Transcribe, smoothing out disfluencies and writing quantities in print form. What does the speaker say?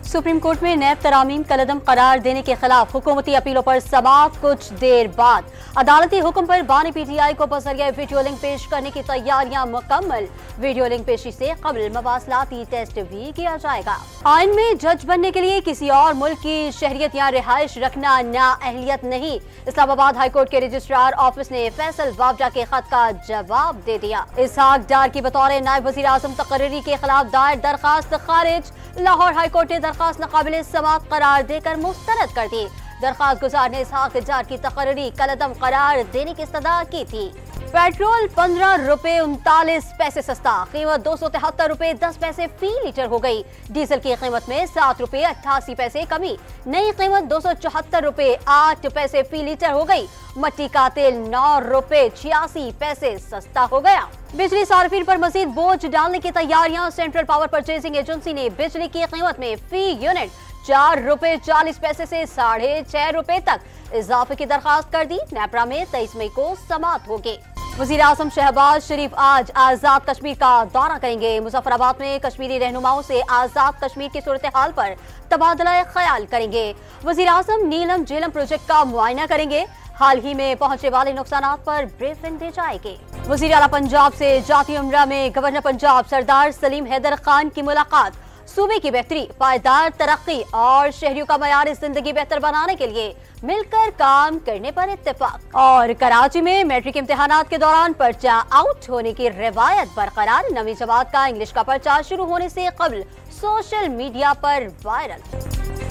Supreme court में नैब तरामीम कलअदम करार देने के खिलाफ हुकूमती अपीलों पर समाअत। कुछ देर बाद अदालती हुक्म पर बानी पीटीआई को बजरिया वीडियो लिंक पेश करने की तैयारियां मुकम्मल। वीडियो लिंक पेशी से कबल मवासलाती टेस्ट भी किया जाएगा। आइन में जज बनने के लिए किसी और मुल्क की शहरियत या रिहाइश रखना नाअहलियत नहीं। इस्लामाबाद हाईकोर्ट के रजिस्ट्रार ऑफिस ने फैसल वावडा के खत का जवाब दे दिया। इसहाक डार की बतौर नायब वज़ीर आज़म तकर्री के खिलाफ दायर दरखास्त खारिज। लाहौर हाईकोर्ट ने दरखास्त नाकाबिल समाअत करार देकर मुस्तरद कर दी। दरखास्त गुजार ने इसहाक डार की तकर्री कलअदम करार देने की इस्तदा की थी। पेट्रोल 15 रुपए 39 पैसे सस्ता, कीमत 273 रुपए 10 पैसे फी लीटर हो गई। डीजल की कीमत में 7 रुपए 88 पैसे कमी, नई कीमत 274 रुपए 8 पैसे फी लीटर हो गई। मट्टी का तेल 9 रुपए 86 पैसे सस्ता हो गया। बिजली सार्फिन पर मजीद बोझ डालने की तैयारियां। सेंट्रल पावर परचेजिंग एजेंसी ने बिजली की कीमत में फी यूनिट 4 रुपए 40 पैसे से 6.5 रुपए तक इजाफे की दरखास्त कर दी। नेपरा में 23 मई को समाअत होगी। वज़ीर आज़म शहबाज शरीफ आज आजाद कश्मीर का दौरा करेंगे। मुजफ्फराबाद में कश्मीरी रहनुमाओं से आजाद कश्मीर की सूरत हाल पर तबादला ख्याल करेंगे। वज़ीर आज़म नीलम झेलम प्रोजेक्ट का मुआयना करेंगे। हाल ही में पहुंचने वाले नुकसानात पर ब्रीफिंग दी जाएगी। वज़ीर आला पंजाब से जाती उम्रा में गवर्नर पंजाब सरदार सलीम हैदर खान की मुलाकात। सूबे की बेहतरी, पायदार तरक्की और शहरियों का मयार जिंदगी बेहतर बनाने के लिए मिलकर काम करने पर इत्तेफाक। और कराची में मैट्रिक इम्तिहानात के दौरान पर्चा आउट होने की रिवायत बरकरार। नवी जमात का इंग्लिश का पर्चा शुरू होने से कबल सोशल मीडिया पर वायरल।